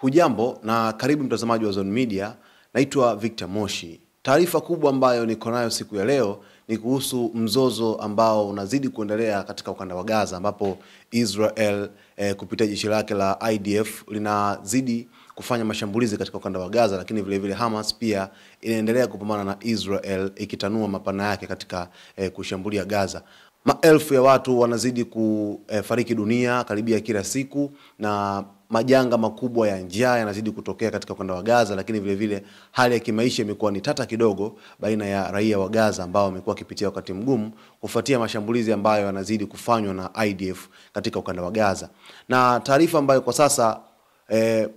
Hujambo na karibu mtazamaji wa Zone Media. Naitwa Victor Moshi. Taarifa kubwa ambayo niko nayo siku ya leo ni kuhusu mzozo ambao unazidi kuendelea katika ukanda wa Gaza, ambapo Israel kupitia jeshi lake la IDF linazidi kufanya mashambulizi katika ukanda wa Gaza, lakini vile vile Hamas pia inaendelea kupambana na Israel ikitanua mapana yake katika kushambulia Gaza. Maelfu ya watu wanazidi kufariki dunia karibia kila siku, na majanga makubwa ya njaa yanazidi kutokea katika ukanda wa Gaza, lakini vile vile hali ya kimaisha imekuwa ni tata kidogo baina ya raia wa Gaza ambao wamekuwa wakipitia wakati mgumu kufuatia mashambulizi ambayo yanazidi kufanywa na IDF katika ukanda wa Gaza. Na taarifa ambayo kwa sasa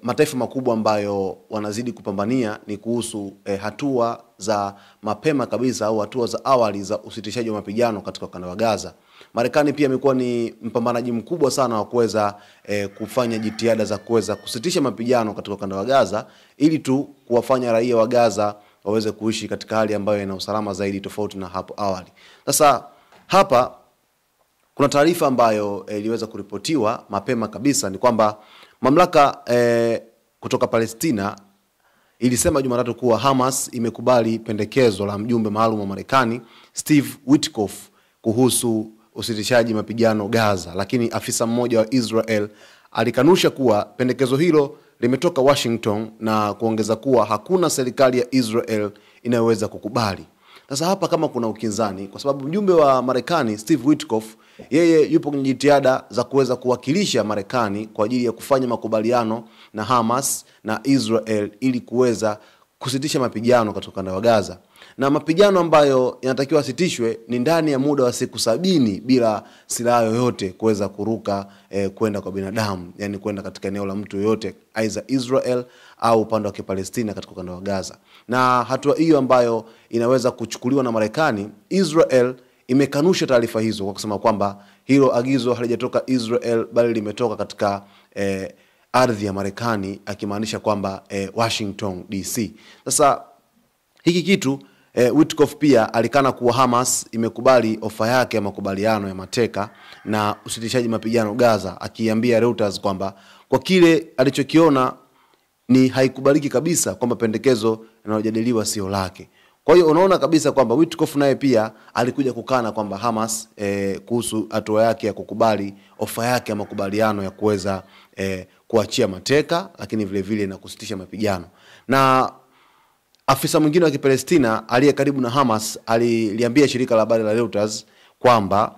mataifa makubwa ambayo wanazidi kupambania ni kuhusu hatua za mapema kabisa au hatua za awali za usitishaji wa mapigano katika ukanda wa Gaza. Marekani pia imekuwa ni mpambanaji mkubwa sana wa kuweza kufanya jitihada za kuweza kusitisha mapigano katika ukanda wa Gaza ili tu kuwafanya raia wa Gaza waweze kuishi katika hali ambayo ina usalama zaidi tofauti na hapo awali. Sasa hapa kuna taarifa ambayo iliweza kuripotiwa mapema kabisa, ni kwamba mamlaka kutoka Palestina ilisema Jumatatu kuwa Hamas imekubali pendekezo la mjumbe maalum wa Marekani Steve Witkoff kuhusu usitishaji mapigano Gaza, lakini afisa mmoja wa Israel alikanusha kuwa pendekezo hilo limetoka Washington na kuongeza kuwa hakuna serikali ya Israel inayoweza kukubali. Sasa hapa kama kuna ukinzani, kwa sababu mjumbe wa Marekani Steve Witkoff yeye yupo kwenye jitihada za kuweza kuwakilisha Marekani kwa ajili ya kufanya makubaliano na Hamas na Israel ili kuweza kusitisha mapigano katika ukanda wa Gaza. Na mapigano ambayo yanatakiwa sitishwe ni ndani ya muda wa siku 70 bila silaha yoyote kuweza kuruka kwenda kwa binadamu, yani kwenda katika eneo la mtu yoyote, aidha Israel au upande wa Palestina katika ukanda wa Gaza. Na hatua hiyo ambayo inaweza kuchukuliwa na Marekani, Israel imekanusha taarifa hizo kwa kusema kwamba hilo agizo halijatoka Israel bali limetoka katika ardhi ya Marekani, akimaanisha kwamba Washington DC. Sasa hiki kitu Witkoff pia alikana kuwa Hamas imekubali ofa yake ya makubaliano ya mateka na usitishaji mapigano Gaza, akiambia Reuters kwamba kwa kile alichokiona ni haikubaliki kabisa kwamba pendekezo linalojadiliwa sio lake. Kwa hiyo unaona kabisa kwamba Witkoff naye pia alikuja kukana kwamba Hamas kuhusu hatua yake ya kukubali ofa yake ya makubaliano ya kuweza kuachia mateka, lakini vile vile na kusitisha mapigano. Na afisa mwingine wa Palestina aliye karibu na Hamas aliambia shirika la habari la Reuters kwamba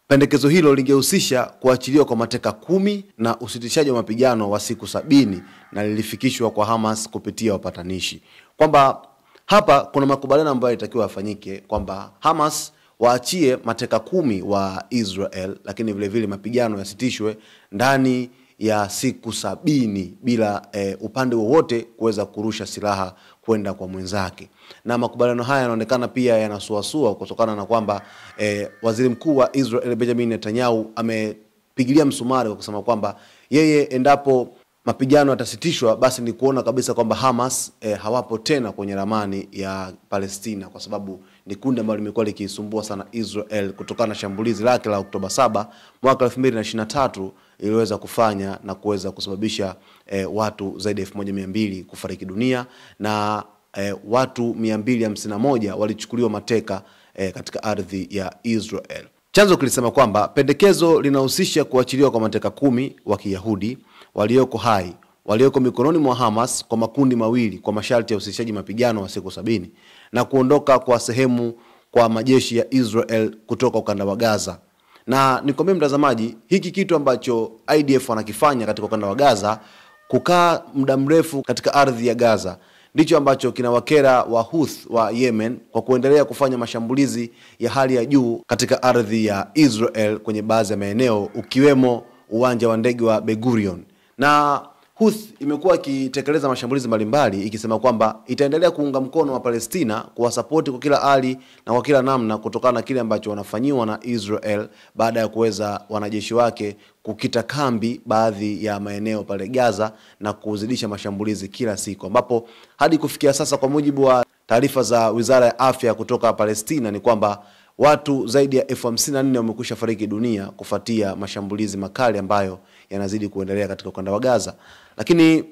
pendekezo hilo lingehusisha kuachiliwa kwa mateka 10 na usitishaji wa mapigano wa siku 70, na lilifikishwa kwa Hamas kupitia wapatanishi. Kwamba hapa kuna makubaliano ambayo yatakiwa yafanyike kwamba Hamas waachie mateka 10 wa Israel, lakini vile vile mapigano yasitishwe ndani ya siku 70 bila upande wowote kuweza kurusha silaha kwenda kwa mwenzake. Na makubaliano haya yanaonekana pia yanasuasua kutokana na kwamba waziri mkuu wa Israel Benjamin Netanyahu amepigilia msumari kwa kusema kwamba yeye endapo mapigano yatasitishwa basi ni kuona kabisa kwamba Hamas hawapo tena kwenye ramani ya Palestina, kwa sababu ni kundi ambalo limekuwa likisumbua sana Israel kutokana na shambulizi lake la Oktoba 7 mwaka 2023 iliweza kufanya na kuweza kusababisha watu zaidi ya 1200 kufariki dunia na watu 251 walichukuliwa mateka katika ardhi ya Israel. Chanzo kilisema kwamba pendekezo linahusisha kuachiliwa kwa mateka 10 wa Kiyahudi walioko hai, walioko mikononi mwa Hamas kwa makundi mawili kwa masharti ya usitishaji mapigano wa siku 70 na kuondoka kwa sehemu kwa majeshi ya Israel kutoka ukanda wa Gaza. Na nikwambie mtazamaji, hiki kitu ambacho IDF wanakifanya katika ukanda wa Gaza, kukaa muda mrefu katika ardhi ya Gaza, ndicho ambacho kinawakera wa Houthi wa Yemen kwa kuendelea kufanya mashambulizi ya hali ya juu katika ardhi ya Israel kwenye baadhi ya maeneo ukiwemo uwanja wa ndege wa Ben Gurion. Na Houthi imekuwa ikitekeleza mashambulizi mbalimbali ikisema kwamba itaendelea kuunga mkono wa Palestina, kuwasapoti kwa kila hali na kwa kila namna kutokana na kile ambacho wanafanyiwa na Israel baada ya kuweza wanajeshi wake kukita kambi baadhi ya maeneo pale Gaza na kuzidisha mashambulizi kila siku, ambapo hadi kufikia sasa kwa mujibu wa taarifa za Wizara ya Afya kutoka Palestina ni kwamba watu zaidi ya 54,000 wamekwisha fariki dunia kufuatia mashambulizi makali ambayo yanazidi kuendelea katika ukanda wa Gaza. Lakini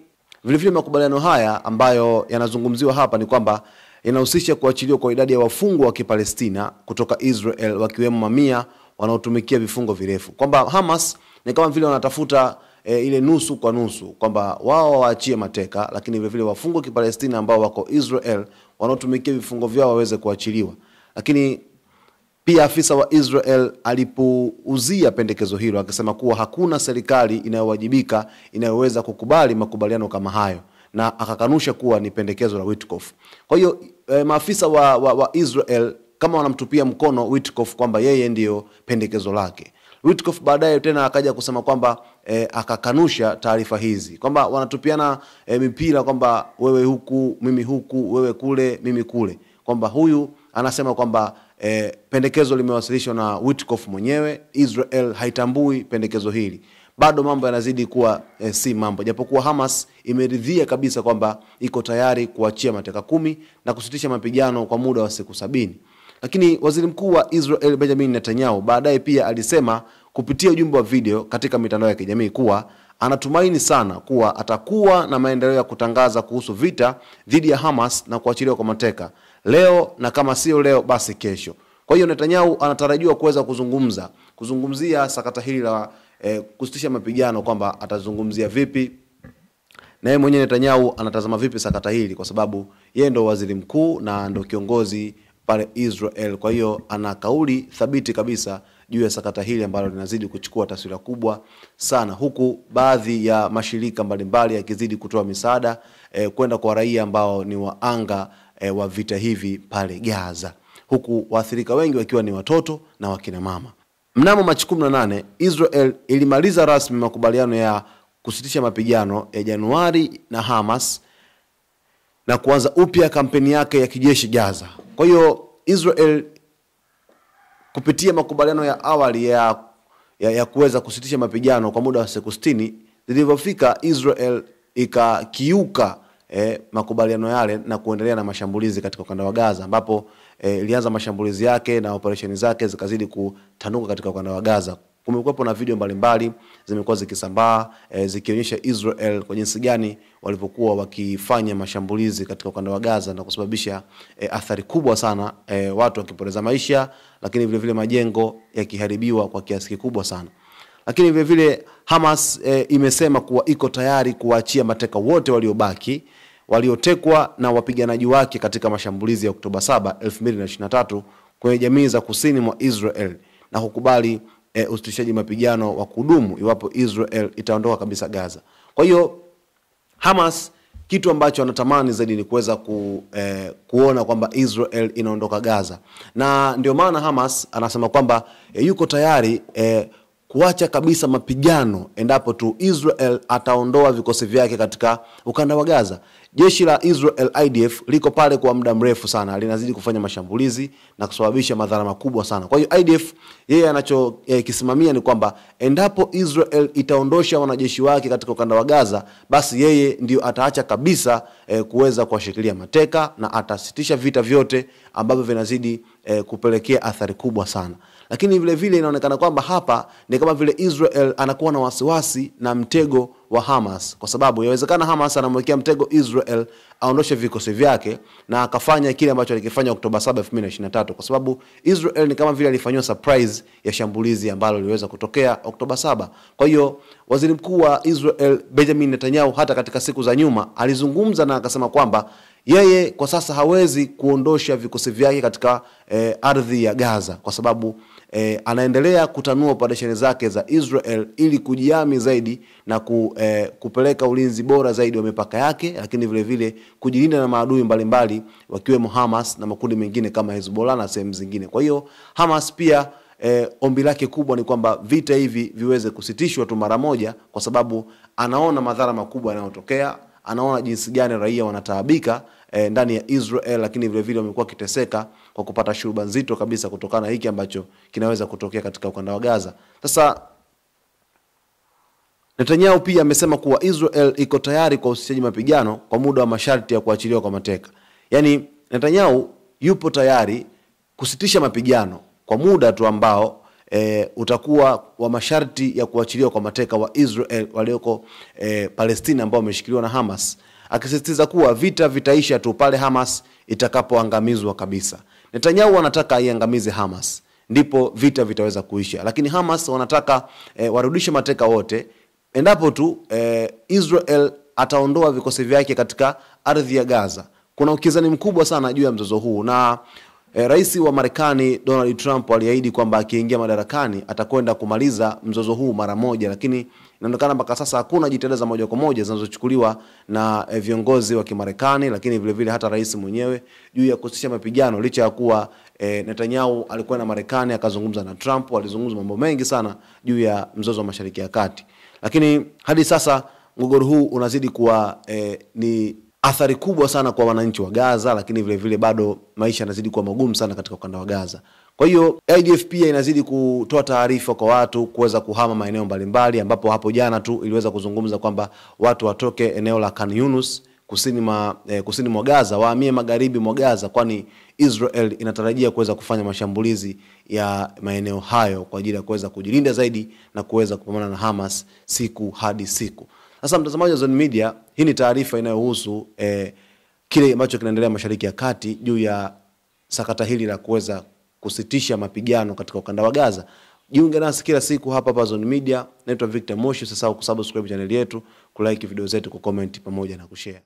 vile vile makubaliano haya ambayo yanazungumziwa hapa ni kwamba yanahusisha kuachiliwa kwa idadi ya wafungwa wa Kipalestina kutoka Israel, wakiwemo mamia wanaotumikia vifungo virefu. Kwamba Hamas ni kama vile wanatafuta ile nusu kwa nusu, kwamba wao waachie mateka, lakini vile vile wafungwa wa Kipalestina ambao wako Israel wanaotumikia vifungo vyao waweze kuachiliwa. Lakini pia afisa wa Israel alipuuzia pendekezo hilo akisema kuwa hakuna serikali inayowajibika inayoweza kukubali makubaliano kama hayo, na akakanusha kuwa ni pendekezo la Witkoff. Kwa hiyo maafisa wa Israel kama wanamtupia mkono Witkoff kwamba yeye ndiyo pendekezo lake. Witkoff baadaye tena akaja kusema kwamba akakanusha taarifa hizi, kwamba wanatupiana mipira, kwamba wewe huku mimi huku, wewe kule mimi kule, kwamba huyu anasema kwamba pendekezo limewasilishwa na Witkoff mwenyewe, Israel haitambui pendekezo hili. Bado mambo yanazidi kuwa si mambo, japokuwa Hamas imeridhia kabisa kwamba iko tayari kuachia mateka 10 na kusitisha mapigano kwa muda wa siku 70. Lakini waziri mkuu wa Israel Benjamin Netanyahu baadaye pia alisema kupitia ujumbe wa video katika mitandao ya kijamii kuwa anatumaini sana kuwa atakuwa na maendeleo ya kutangaza kuhusu vita dhidi ya Hamas na kuachiliwa kwa mateka leo, na kama sio leo basi kesho. Kwa hiyo Netanyahu anatarajiwa kuweza kuzungumzia sakata hili la kusitisha mapigano, kwamba atazungumzia vipi, na yeye mwenyewe Netanyahu anatazama vipi sakata hili, kwa sababu yeye ndo waziri mkuu na ndo kiongozi pale Israel. Kwa hiyo ana kauli thabiti kabisa juu ya sakata hili ambalo linazidi kuchukua taswira kubwa sana, huku baadhi ya mashirika mbalimbali yakizidi kutoa misaada kwenda kwa raia ambao ni waanga wa vita hivi pale Gaza, huku waathirika wengi wakiwa ni watoto na wakina mama. Mnamo Machi 18 Israel ilimaliza rasmi makubaliano ya kusitisha mapigano ya Januari na Hamas na kuanza upya kampeni yake ya kijeshi Gaza. Kwa hiyo Israel kupitia makubaliano ya awali ya kuweza kusitisha mapigano kwa muda wa siku 60, zilipofika Israel ikakiuka makubaliano yale na kuendelea na mashambulizi katika ukanda wa Gaza, ambapo ilianza mashambulizi yake na operesheni zake zikazidi kutanuka katika ukanda wa Gaza. Kumekuwepo na video mbalimbali zimekuwa zikisambaa zikionyesha Israel kwa jinsi gani walipokuwa wakifanya mashambulizi katika ukanda wa Gaza na kusababisha athari kubwa sana, watu wakipoteza maisha, lakini vile vile majengo yakiharibiwa kwa kiasi kikubwa sana. Lakini vile vile Hamas imesema kuwa iko tayari kuachia mateka wote waliobaki waliotekwa na wapiganaji wake katika mashambulizi ya Oktoba 7, 2023 kwenye jamii za kusini mwa Israel, na kukubali usitishaji mapigano wa kudumu iwapo Israel itaondoka kabisa Gaza. Kwa hiyo Hamas kitu ambacho anatamani zaidi ni kuweza kuona kwamba Israel inaondoka Gaza, na ndio maana Hamas anasema kwamba yuko tayari kuacha kabisa mapigano endapo tu Israel ataondoa vikosi vyake katika ukanda wa Gaza. Jeshi la Israel IDF liko pale kwa muda mrefu sana, linazidi kufanya mashambulizi na kusababisha madhara makubwa sana. Kwa hiyo IDF yeye anachokisimamia ni kwamba endapo Israel itaondosha wanajeshi wake katika ukanda wa Gaza, basi yeye ndio ataacha kabisa kuweza kuwashikilia mateka na atasitisha vita vyote ambavyo vinazidi kupelekea athari kubwa sana. Lakini vile vile inaonekana kwamba hapa ni kama vile Israel anakuwa na wasiwasi na mtego wa Hamas, kwa sababu yawezekana Hamas anamwekea mtego Israel aondoshe vikosi vyake na akafanya kile ambacho alikifanya Oktoba 7, 2023, kwa sababu Israel ni kama vile alifanywa surprise ya shambulizi ambalo liliweza kutokea Oktoba 7. Kwa hiyo waziri mkuu wa Israel Benjamin Netanyahu hata katika siku za nyuma alizungumza na akasema kwamba yeye kwa sasa hawezi kuondosha vikosi vyake katika ardhi ya Gaza, kwa sababu anaendelea kutanua operesheni zake za Israel ili kujiami zaidi na kupeleka ulinzi bora zaidi wa mipaka yake, lakini vile vile kujilinda na maadui mbalimbali wakiwemo Hamas na makundi mengine kama Hezbollah na sehemu zingine. Kwa hiyo Hamas pia ombi lake kubwa ni kwamba vita hivi viweze kusitishwa tu mara moja, kwa sababu anaona madhara makubwa yanayotokea, anaona jinsi gani raia wanataabika ndani ya Israel, lakini vile vile wamekuwa kiteseka kwa kupata shuruba nzito kabisa kutokana na hiki ambacho kinaweza kutokea katika ukanda wa Gaza. Sasa Netanyahu pia amesema kuwa Israel iko tayari kwa usitishaji mapigano kwa muda wa masharti ya kuachiliwa kwa mateka. Yaani Netanyahu yupo tayari kusitisha mapigano kwa muda tu ambao utakuwa wa masharti ya kuachiliwa kwa mateka wa Israel walioko Palestina ambao wameshikiliwa na Hamas, akisisitiza kuwa vita vitaisha tu pale Hamas itakapoangamizwa kabisa. Netanyahu anataka aiangamize Hamas ndipo vita vitaweza kuisha, lakini Hamas wanataka warudishe mateka wote endapo tu Israel ataondoa vikosi vyake katika ardhi ya Gaza. Kuna ukizani mkubwa sana juu ya mzozo huu, na rais wa Marekani Donald Trump aliahidi kwamba akiingia madarakani atakwenda kumaliza mzozo huu mara moja, lakini inaonekana mpaka sasa hakuna jitihada za moja kwa moja zinazochukuliwa na viongozi wa Kimarekani, lakini vile vile hata rais mwenyewe juu ya kusitisha mapigano, licha ya kuwa Netanyahu alikuwa na Marekani akazungumza na Trump, walizungumza mambo mengi sana juu ya mzozo wa Mashariki ya Kati. Lakini hadi sasa mgogoro huu unazidi kuwa ni athari kubwa sana kwa wananchi wa Gaza, lakini vile vile bado maisha yanazidi kuwa magumu sana katika ukanda wa Gaza. Kwa hiyo IDF pia inazidi kutoa taarifa kwa watu kuweza kuhama maeneo mbalimbali, ambapo hapo jana tu iliweza kuzungumza kwamba watu watoke eneo la Khan Yunus kusini mwa Gaza wahamie magharibi mwa Gaza, kwani Israel inatarajia kuweza kufanya mashambulizi ya maeneo hayo kwa ajili ya kuweza kujilinda zaidi na kuweza kupambana na Hamas siku hadi siku. Sasa mtazamaji wa Zone Media, hii ni taarifa inayohusu kile ambacho kinaendelea Mashariki ya Kati juu ya sakata hili la kuweza kusitisha mapigano katika ukanda wa Gaza. Jiunge nasi kila siku hapa Zone Media. Naitwa Victor Moshi. Usisahau kusubscribe channel yetu, kulike video zetu, kucomment pamoja na kushare.